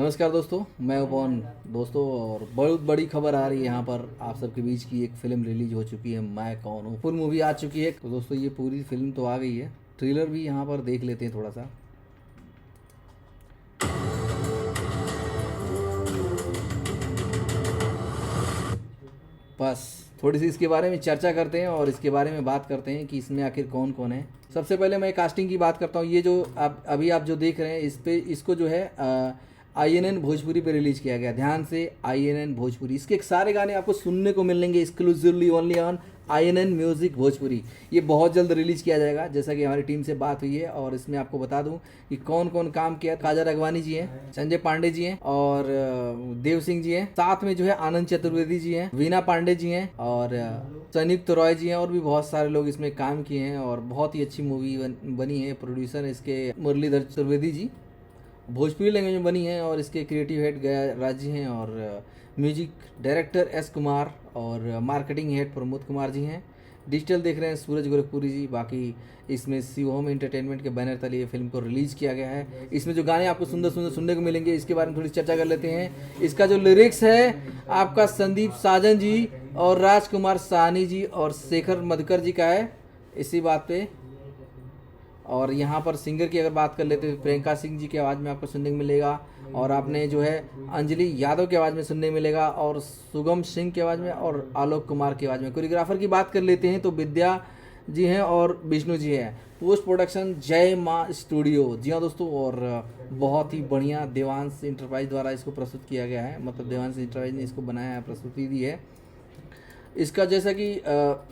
नमस्कार दोस्तों, मैं उपवन दोस्तों। और बहुत बड़ी खबर आ रही है यहाँ पर आप सबके बीच की। एक फिल्म रिलीज हो चुकी है, मैं कौन हूँ। फुल मूवी आ चुकी है। तो दोस्तों ये पूरी फिल्म तो आ गई है, ट्रेलर भी यहाँ पर देख लेते हैं थोड़ा सा। बस थोड़ी सी इसके बारे में चर्चा करते हैं और इसके बारे में बात करते हैं कि इसमें आखिर कौन कौन है। सबसे पहले मैं कास्टिंग की बात करता हूँ। ये जो आप जो देख रहे हैं इस पे इसको जो है INN भोजपुरी पे रिलीज किया गया। ध्यान से, INN भोजपुरी। इसके सारे गाने आपको सुनने को मिलेंगे exclusively only on INN music Bhojpuri. ये बहुत जल्द रिलीज किया जाएगा, जैसा कि हमारी टीम से बात हुई है। और इसमें आपको बता दूं कि कौन कौन काम किया। काजा राघवानी जी हैं, संजय पांडे जी हैं और देव सिंह जी हैं। साथ में जो है आनंद चतुर्वेदी जी हैं, वीना पांडे जी हैं और संयुक्त रॉय जी हैं। और भी बहुत सारे लोग इसमें काम किए हैं और बहुत ही अच्छी मूवी बनी है। प्रोड्यूसर इसके मुरलीधर चतुर्वेदी जी, भोजपुरी लैंग्वेज में बनी है। और इसके क्रिएटिव हेड गया राज जी हैं और म्यूजिक डायरेक्टर S कुमार और मार्केटिंग हेड प्रमोद कुमार जी हैं। डिजिटल देख रहे हैं सूरज गोरखपुरी जी। बाकी इसमें शिवम एंटरटेनमेंट के बैनर तले ये फिल्म को रिलीज किया गया है। इसमें जो गाने आपको सुंदर सुंदर सुनने को मिलेंगे, इसके बारे में थोड़ी चर्चा कर लेते हैं। इसका जो लिरिक्स है आपका संदीप साजन जी और राजकुमार साहनी जी और शेखर मधुकर जी का है इसी बात पे। और यहाँ पर सिंगर की अगर बात कर लेते हैं तो प्रियंका सिंह जी की आवाज़ में आपको सुनने को मिलेगा। और आपने जो है अंजलि यादव की आवाज़ में सुनने को मिलेगा और सुगम सिंह की आवाज़ में और आलोक कुमार की आवाज़ में। कोरियोग्राफर की बात कर लेते हैं तो विद्या जी हैं और विष्णु जी हैं। पोस्ट प्रोडक्शन जय माँ स्टूडियो। जी हाँ दोस्तों, और बहुत ही बढ़िया देवांश इंटरप्राइज द्वारा इसको प्रस्तुत किया गया है। मतलब देवांश इंटरप्राइज ने इसको बनाया है, प्रस्तुति दी है। इसका जैसा कि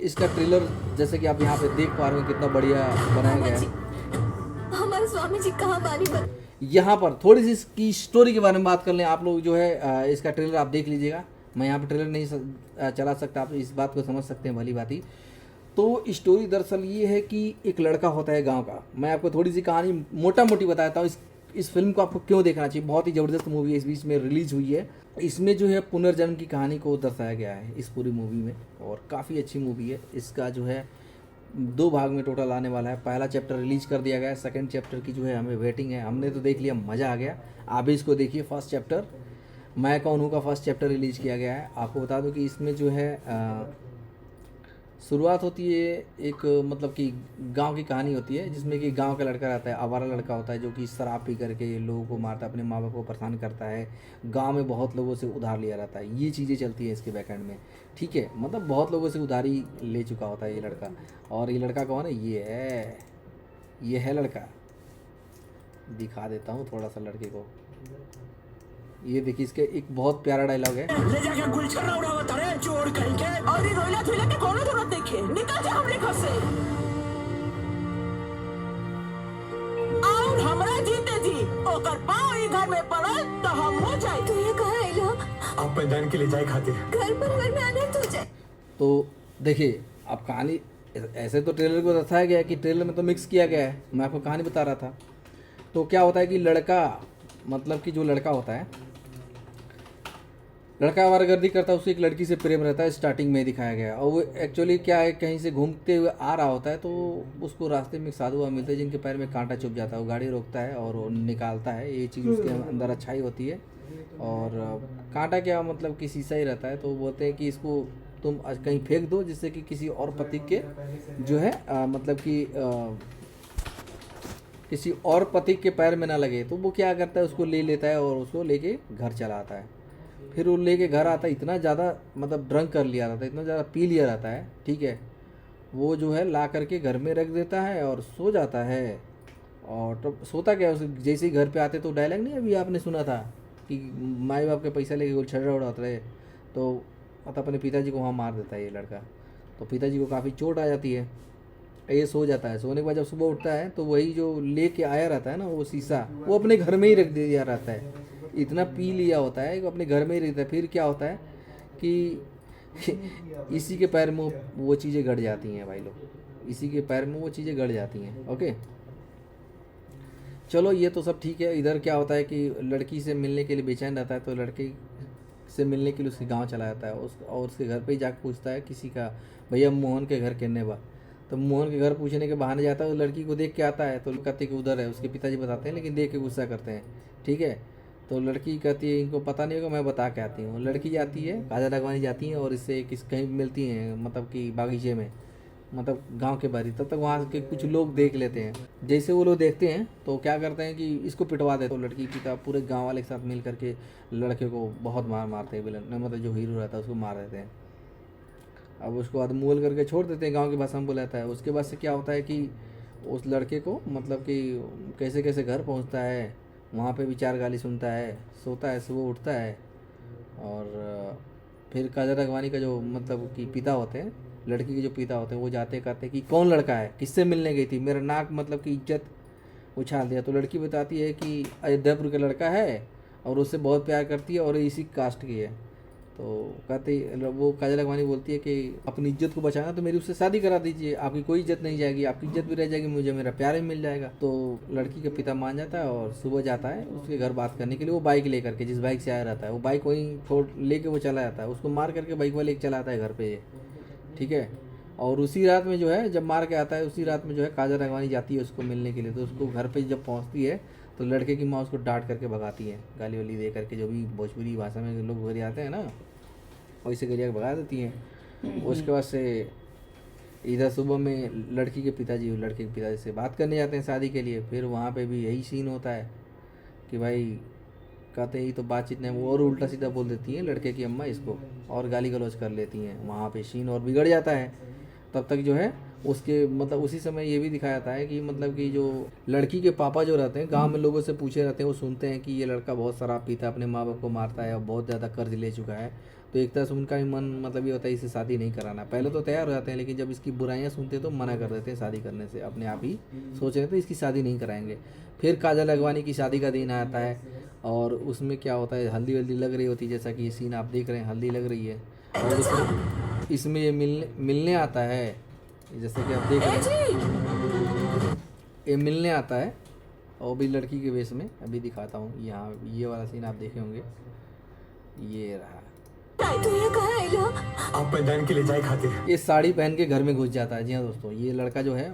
इसका ट्रेलर जैसे कि आप यहाँ पे देख पा रहे हो कितना बढ़िया बनाया गया है। हमारे स्वामी जी कहाँ बानी पर। यहाँ पर थोड़ी सी इसकी स्टोरी के बारे में बात कर लें। आप लोग जो है इसका ट्रेलर आप देख लीजिएगा। मैं यहाँ पे ट्रेलर नहीं चला सकता, आप इस बात को समझ सकते हैं भली बात ही। तो स्टोरी दरअसल ये है कि एक लड़का होता है गांव का। मैं आपको थोड़ी सी कहानी मोटा मोटी बताता हूँ। इस फिल्म को आपको क्यों देखना चाहिए। बहुत ही ज़बरदस्त मूवी है, इस बीच में रिलीज हुई है। इसमें जो है पुनर्जन्म की कहानी को दर्शाया गया है इस पूरी मूवी में। और काफ़ी अच्छी मूवी है। इसका जो है 2 भाग में टोटल आने वाला है। पहला चैप्टर रिलीज कर दिया गया है, सेकंड चैप्टर की जो है हमें वेटिंग है। हमने तो देख लिया, मज़ा आ गया। आप भी इसको देखिए। फर्स्ट चैप्टर मैं कौन हूँ का फर्स्ट चैप्टर रिलीज किया गया है। आपको बता दूं कि इसमें जो है शुरुआत होती है एक मतलब कि गांव की कहानी होती है, जिसमें कि गांव का लड़का रहता है, आवारा लड़का होता है जो कि शराब पी करके लोगों को मारता है, अपने माँ बाप को परेशान करता है। गांव में बहुत लोगों से उधार लिया रहता है। ये चीज़ें चलती है इसके बैकएंड में, ठीक है। मतलब बहुत लोगों से उधारी ले चुका होता है ये लड़का। और ये लड़का कौन है? ये है लड़का। दिखा देता हूँ थोड़ा सा लड़के को। ये देखिए, इसके एक बहुत प्यारा डायलॉग है। ले जाके गुलछर्रा उड़ावत रे चोर कहीं के और ये रोइला थोइला के कोनो जरूरत देखे निकल जा हमरे घर से। और हमरा जीते जी ओकर पाँव ही घर में पड़ल तो हम हो जाए। तू ये कहाँ आइलो? आप मैदान के लिए जाए खातिर घर परिवार में अनर्थ हो जाए। तो देखिए, अब कहानी ऐसे तो ट्रेलर को दर्शाया गया है कि ट्रेलर में तो मिक्स किया गया है। मैं आपको कहानी बता रहा था। तो क्या होता है कि लड़का, मतलब कि जो लड़का होता है, लड़का आवारागर्दी करता है, उसको एक लड़की से प्रेम रहता है, स्टार्टिंग में दिखाया गया है। और वो एक्चुअली क्या है, कहीं से घूमते हुए आ रहा होता है तो उसको रास्ते में एक साधु बाबा मिलते हैं जिनके पैर में कांटा चुभ जाता है। वो गाड़ी रोकता है और वो निकालता है। ये चीज़ उसके अंदर अच्छाई होती है। और कांटा क्या, मतलब कि शीशा ही रहता है। तो वो बोलते हैं कि इसको तुम कहीं फेंक दो जिससे कि किसी और पति के जो है मतलब कि किसी और पति के पैर में ना लगे। तो वो क्या करता है, उसको ले लेता है और उसको लेके घर चला आता है। फिर वो लेके घर आता है, इतना ज़्यादा मतलब ड्रंक कर लिया रहता है, इतना ज़्यादा पी लिया रहता है, ठीक है। वो जो है ला करके घर में रख देता है और सो जाता है। और तो सोता क्या है, जैसे ही घर पे आते तो डायलॉग नहीं अभी आपने सुना था कि माँ बाप के पैसा लेके गुलछर्रा उड़ाते रहे, तो मतलब अपने पिताजी को वहाँ मार देता है ये लड़का। तो पिताजी को काफ़ी चोट आ जाती है। ये सो जाता है। सोने के बाद जब सुबह उठता है तो वही जो लेके आया रहता है ना, वो शीशा, वो अपने घर में ही रख दिया रहता है। इतना पी लिया होता है कि अपने घर में ही रहता है। फिर क्या होता है कि इसी के पैर में वो चीज़ें गड़ जाती हैं भाई लोग, इसी के पैर में वो चीज़ें गड़ जाती हैं। ओके, चलो ये तो सब ठीक है। इधर क्या होता है कि लड़की से मिलने के लिए बेचैन रहता है, तो लड़के से मिलने के लिए उसके गांव चला जाता है। और उसके घर पे ही जाकर पूछता है किसी का, भैया मोहन के घर किन्ने बा। तो मोहन के घर पूछने के बहाने जाता है, उस लड़की को देख के आता है। तो कहते कि उधर है, उसके पिताजी बताते हैं, लेकिन देख के गुस्सा करते हैं, ठीक है। तो लड़की कहती है इनको पता नहीं होगा, मैं बता के आती हूँ। लड़की जाती है, काजल राघवानी जाती है और इससे किस कहीं मिलती हैं, मतलब कि बागीचे में, मतलब गांव के बाहरी। तब तक वहाँ के कुछ लोग देख लेते हैं। जैसे वो लोग देखते हैं तो क्या करते हैं कि इसको पिटवा देते हैं। तो लड़की पिता पूरे गांव वाले के साथ मिल करके लड़के को बहुत मारते हैं। विलन मतलब जो हीरो रहता है उसको मार देते हैं। अब उसको अधमूल करके छोड़ देते हैं, गांव की भाषा में बुलाता है। उसके बाद से क्या होता है कि उस लड़के को मतलब कि कैसे कैसे घर पहुंचता है, वहाँ पे भी 4 गाली सुनता है, सोता है, सुबह उठता है। और फिर काजल राघवानी का जो मतलब कि पिता होते हैं, लड़की के जो पिता होते हैं, वो जाते कहते हैं कि कौन लड़का है, किससे मिलने गई थी, मेरा नाक मतलब कि इज्जत उछाल दिया। तो लड़की बताती है कि अयोध्यापुर का लड़का है और उससे बहुत प्यार करती है और इसी कास्ट की है। तो कहते वो काजल राघवानी बोलती है कि अपनी इज्जत को बचाना तो मेरी उससे शादी करा दीजिए, आपकी कोई इज्जत नहीं जाएगी, आपकी इज्जत भी रह जाएगी, मुझे मेरा प्यार भी मिल जाएगा। तो लड़की का पिता मान जाता है और सुबह जाता है उसके घर बात करने के लिए। वो बाइक लेकर के, जिस बाइक से आया रहता है, वो बाइक वहीं छोड़ लेके वो चला जाता है। उसको मार करके बाइक वाले लेके चला आता है घर पे, ठीक है। और उसी रात में जो है, जब मार के आता है, उसी रात में जो है काजल राघवानी जाती है उसको मिलने के लिए। तो उसको घर पे जब पहुंचती है तो लड़के की माँ उसको डांट करके भगाती है, गाली वाली दे करके, जो भी भोजपुरी भाषा में लोग घर आते हैं ना, वैसे गरिया भगा देती हैं। उसके बाद से इधर सुबह में लड़की के पिताजी लड़के के पिताजी से बात करने जाते हैं शादी के लिए। फिर वहाँ पे भी यही सीन होता है कि भाई कहते ही तो बातचीत नहीं, वो और उल्टा सीधा बोल देती हैं लड़के की अम्मा इसको, और गाली गलौज कर लेती हैं। वहाँ पे सीन और बिगड़ जाता है। तब तक जो है उसके मतलब उसी समय ये भी दिखाया जाता है कि मतलब कि जो लड़की के पापा जो रहते हैं, गांव में लोगों से पूछे रहते हैं, वो सुनते हैं कि ये लड़का बहुत शराब पीता है, अपने माँ बाप को मारता है और बहुत ज़्यादा कर्ज ले चुका है। तो एक तरह से उनका भी मन मतलब ये होता है इसे शादी नहीं कराना। पहले तो तैयार हो जाते हैं, लेकिन जब इसकी बुराइयां सुनते हैं तो मना कर देते हैं शादी करने से। अपने आप ही सोच रहे थे इसकी शादी नहीं कराएंगे। फिर काजल राघवानी की शादी का दिन आता है और उसमें क्या होता है, हल्दी वल्दी लग रही होती है, जैसा कि ये सीन आप देख रहे हैं, हल्दी लग रही है। और इसमें ये मिलने आता है, जैसे कि आप देख रहे हैं, ये मिलने आता है और भी लड़की के वेश में। अभी दिखाता हूँ, यहाँ ये वाला सीन आप देखे होंगे, ये रहा। तू ये कहाँ आइलो? आप मैदान के लिए जाए खातिर। ये साड़ी पहन के घर में घुस जाता है। जी हाँ दोस्तों, ये लड़का जो है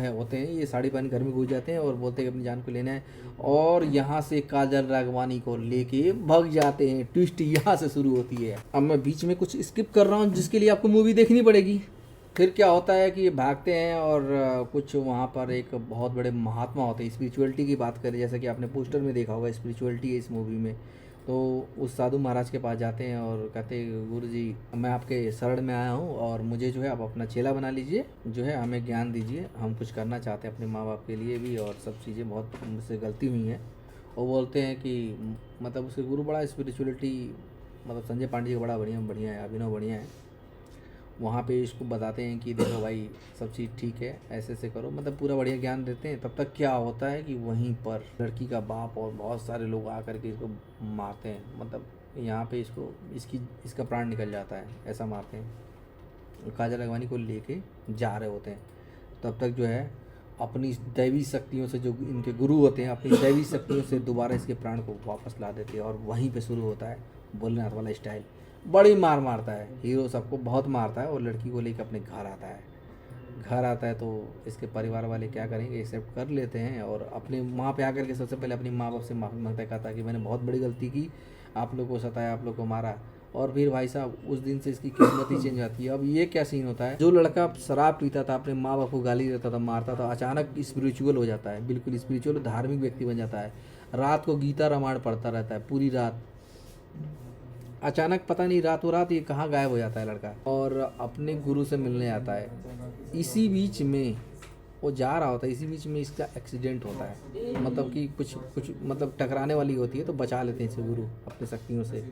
होते हैं, ये साड़ी पहन घर में घुस जाते हैं और बोलते हैं कि अपनी जान को लेना है, और यहाँ से काजल राघवानी को लेके भाग जाते हैं। ट्विस्ट यहाँ से शुरू होती है। अब मैं बीच में कुछ स्किप कर रहा हूँ, जिसके लिए आपको मूवी देखनी पड़ेगी। फिर क्या होता है कि ये भागते हैं और कुछ वहाँ पर एक बहुत बड़े महात्मा होते हैं। स्पिरिचुअलिटी की बात करें, जैसा कि आपने पोस्टर में देखा होगा, स्पिरिचुअलिटी है इस मूवी में। तो उस साधु महाराज के पास जाते हैं और कहते हैं, गुरु जी मैं आपके शरण में आया हूँ और मुझे जो है आप अपना चेला बना लीजिए, जो है हमें ज्ञान दीजिए, हम कुछ करना चाहते हैं अपने माँ बाप के लिए भी, और सब चीज़ें बहुत मुझसे गलती हुई हैं। वो बोलते हैं कि मतलब उसके गुरु बड़ा स्पिरिचुअलिटी, मतलब संजय पांडे का बड़ा बढ़िया है, अभिनव बढ़िया है। वहाँ पे इसको बताते हैं कि देखो भाई सब चीज़ ठीक है, ऐसे ऐसे करो, मतलब पूरा बढ़िया ज्ञान देते हैं। तब तक क्या होता है कि वहीं पर लड़की का बाप और बहुत सारे लोग आकर के इसको मारते हैं। मतलब यहाँ पे इसका प्राण निकल जाता है, ऐसा मारते हैं। काजल राघवानी को लेके जा रहे होते हैं। तब तक जो है अपनी दैवी शक्तियों से, जो इनके गुरु होते हैं, अपनी दैवी शक्तियों से दोबारा इसके प्राण को वापस ला देते हैं। और वहीं पे शुरू होता है भोलेनाथ वाला स्टाइल। बड़ी मार मारता है हीरो, सबको बहुत मारता है और लड़की को लेकर अपने घर आता है। घर आता है तो इसके परिवार वाले क्या करेंगे, एक्सेप्ट कर लेते हैं और अपने वहाँ पे आकर के सबसे पहले अपनी माँ बाप से माफ़ी मांगता है, कहता है कि मैंने बहुत बड़ी गलती की, आप लोग को सताया, आप लोग को मारा। और फिर भाई साहब उस दिन से इसकी कीमत ही चेंज आती है। अब ये क्या सीन होता है, जो लड़का शराब पीता था, अपने माँ बाप को गाली देता था, मारता था, अचानक स्पिरिचुअल हो जाता है, बिल्कुल स्पिरिचुअल धार्मिक व्यक्ति बन जाता है। रात को गीता रामायण पढ़ता रहता है पूरी रात। अचानक पता नहीं रातों रात ये कहाँ गायब हो जाता है लड़का और अपने गुरु से मिलने आता है। इसी बीच में वो जा रहा होता है, इसी बीच में इसका एक्सीडेंट होता है, मतलब कि कुछ मतलब टकराने वाली होती है, तो बचा लेते हैं इसे गुरु अपनी शक्तियों से।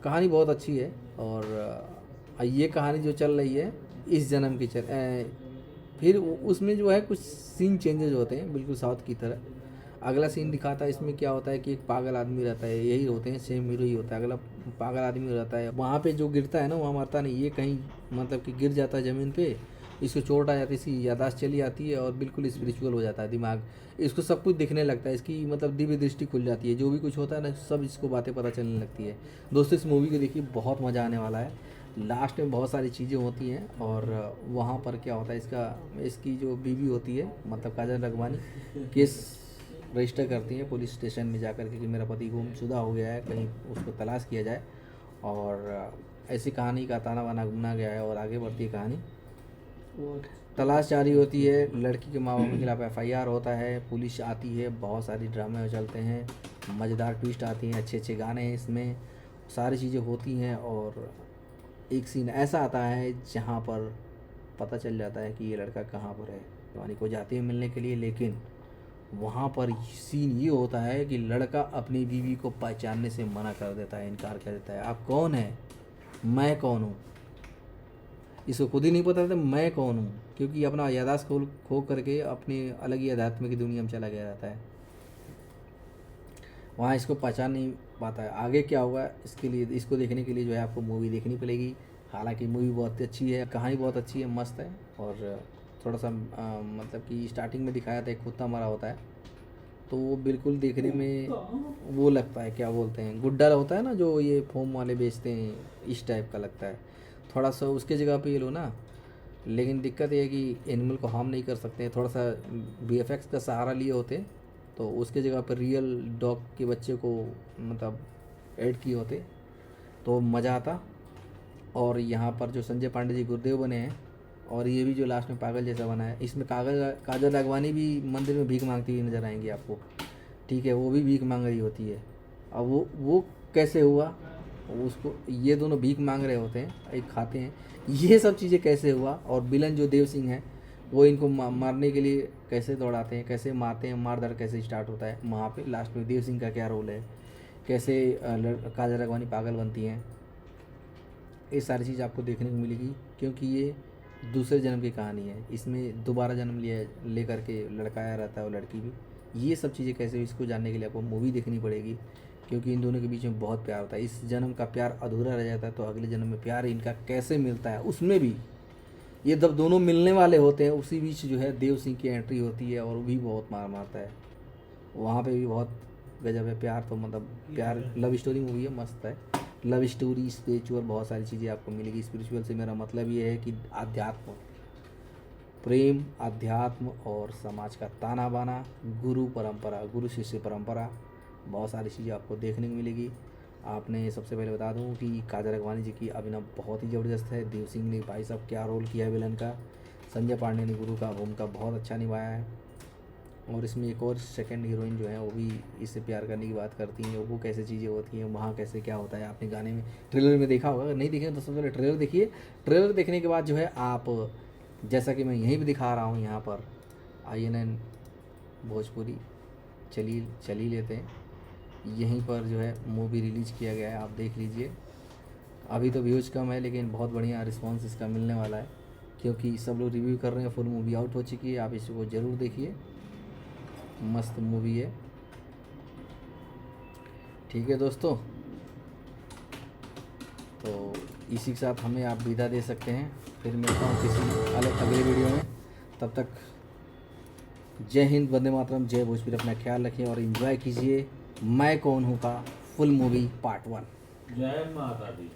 कहानी बहुत अच्छी है। और ये कहानी जो चल रही है इस जन्म की फिर उसमें जो है कुछ सीन चेंजेस होते हैं, बिल्कुल साउथ की तरह। अगला सीन दिखाता है, इसमें क्या होता है कि एक पागल आदमी रहता है, यही होते हैं, सेम हीरो ही होता है। अगला पागल आदमी रहता है, वहाँ पे जो गिरता है ना वहाँ मरता नहीं, ये कहीं मतलब कि गिर जाता है ज़मीन पे, इसको चोट आ जाती है, इसकी यादाश्त चली आती है और बिल्कुल स्पिरिचुअल हो जाता है दिमाग। इसको सब कुछ दिखने लगता है, इसकी मतलब दिव्य दृष्टि खुल जाती है, जो भी कुछ होता है ना सब इसको बातें पता चलने लगती है। दोस्तों इस मूवी को देखिए, बहुत मज़ा आने वाला है। लास्ट में बहुत सारी चीज़ें होती हैं और वहाँ पर क्या होता है, इसकी जो बीवी होती है मतलब काजल राघवानी, केस रजिस्टर करती हैं पुलिस स्टेशन में जाकर के कि मेरा पति गुमशुदा हो गया है, कहीं उसको तलाश किया जाए। और ऐसी कहानी का ताना बाना घूमना गया है और आगे बढ़ती है कहानी। तलाश जारी होती है, लड़की के माँ बाप के खिलाफ FIR होता है, पुलिस आती है, बहुत सारी ड्रामे चलते हैं, मज़ेदार ट्विस्ट आती हैं, अच्छे अच्छे गाने हैं इसमें, सारी चीज़ें होती हैं। और एक सीन ऐसा आता है जहाँ पर पता चल जाता है कि ये लड़का कहाँ पर है। जवानी को जाती है मिलने के लिए, लेकिन वहाँ पर सीन ये होता है कि लड़का अपनी बीवी को पहचानने से मना कर देता है, इनकार कर देता है। आप कौन है? मैं कौन हूँ? इसको खुद ही नहीं पता था मैं कौन हूँ, क्योंकि अपना याददाश्त खो करके अपनी अलग ही अध्यात्म की दुनिया में चला गया रहता है। वहाँ इसको पहचान नहीं पाता है। आगे क्या होगा इसके लिए, इसको देखने के लिए जो है आपको मूवी देखनी पड़ेगी। हालांकि मूवी बहुत अच्छी है, कहानी बहुत अच्छी है, मस्त है। और थोड़ा सा मतलब कि स्टार्टिंग में दिखाया था एक कुत्ता मरा होता है, तो वो बिल्कुल देखने में वो लगता है, क्या बोलते हैं, गुड्डा होता है ना जो ये फोम वाले बेचते हैं, इस टाइप का लगता है। थोड़ा सा उसके जगह पे ये लो ना, लेकिन दिक्कत ये है कि एनिमल को हार्म नहीं कर सकते। थोड़ा सा VFX का सहारा लिए होते तो उसके जगह पर रियल डॉग के बच्चे को मतलब ऐड किए होते तो मज़ा आता। और यहाँ पर जो संजय पांडे जी गुरुदेव बने हैं, और ये भी जो लास्ट में पागल जैसा बना है, इसमें काजल राघवानी भी मंदिर में भीख मांगती हुई नज़र आएंगी आपको। ठीक है, वो भी भीख मांग रही होती है। अब वो कैसे हुआ, उसको ये दोनों भीख मांग रहे होते हैं, एक खाते हैं, ये सब चीज़ें कैसे हुआ। और विलन जो देव सिंह है वो इनको मारने के लिए कैसे दौड़ाते हैं, कैसे मारते हैं, मारदार कैसे स्टार्ट होता है, वहाँ पे लास्ट में देव सिंह का क्या रोल है, कैसे काजल राघवानी पागल बनती हैं, ये सारी चीज़ आपको देखने को मिलेगी। क्योंकि ये दूसरे जन्म की कहानी है, इसमें दोबारा जन्म ले करके लड़का आया रहता है और लड़की भी। ये सब चीज़ें कैसे हुई, इसको जानने के लिए आपको मूवी देखनी पड़ेगी, क्योंकि इन दोनों के बीच में बहुत प्यार होता है। इस जन्म का प्यार अधूरा रह जाता है तो अगले जन्म में प्यार इनका कैसे मिलता है, उसमें भी ये जब दोनों मिलने वाले होते हैं उसी बीच जो है देव सिंह की एंट्री होती है और वो भी बहुत मार मारता है। वहाँ पे भी बहुत गजब है प्यार। तो मतलब प्यार लव स्टोरी मूवी है, मस्त है। लव स्टोरी, स्पिरिचुअल, बहुत सारी चीज़ें आपको मिलेगी। स्पिरिचुअल से मेरा मतलब ये है कि आध्यात्म, प्रेम, अध्यात्म और समाज का ताना बाना, गुरु परंपरा, गुरु शिष्य परंपरा, बहुत सारी चीज़ें आपको देखने को मिलेगी। आपने सबसे पहले बता दूं कि काजल राघवानी जी की अभिनय बहुत ही ज़बरदस्त है। देव सिंह ने भाई साहब क्या रोल किया है विलन का। संजय पांडे ने गुरु का भूमिका बहुत अच्छा निभाया है। और इसमें एक और सेकंड हीरोइन जो है वो भी इससे प्यार करने की बात करती हैं। वो कैसे चीज़ें होती हैं, वहाँ कैसे क्या होता है, आपने गाने में ट्रेलर में देखा होगा। अगर नहीं देखे तो सबसे पहले ट्रेलर देखिए। ट्रेलर देखने के बाद जो है आप, जैसा कि मैं यहीं भी दिखा रहा हूँ, यहाँ पर INN भोजपुरी चली लेते हैं, यहीं पर जो है मूवी रिलीज़ किया गया है, आप देख लीजिए। अभी तो व्यूज़ कम है लेकिन बहुत बढ़िया रिस्पांस इसका मिलने वाला है, क्योंकि सब लोग रिव्यू कर रहे हैं। फुल मूवी आउट हो चुकी है, आप इसको ज़रूर देखिए, मस्त मूवी है। ठीक है दोस्तों, तो इसी के साथ हमें आप विदा दे सकते हैं। फिर मिलता हूँ किसी अगले वीडियो में। तब तक जय हिंद, वंदे मातरम, जय भोजपुरी। अपना ख्याल रखिए और एंजॉय कीजिए मैं कौन हूँ का फुल मूवी पार्ट 1। जय माता दी।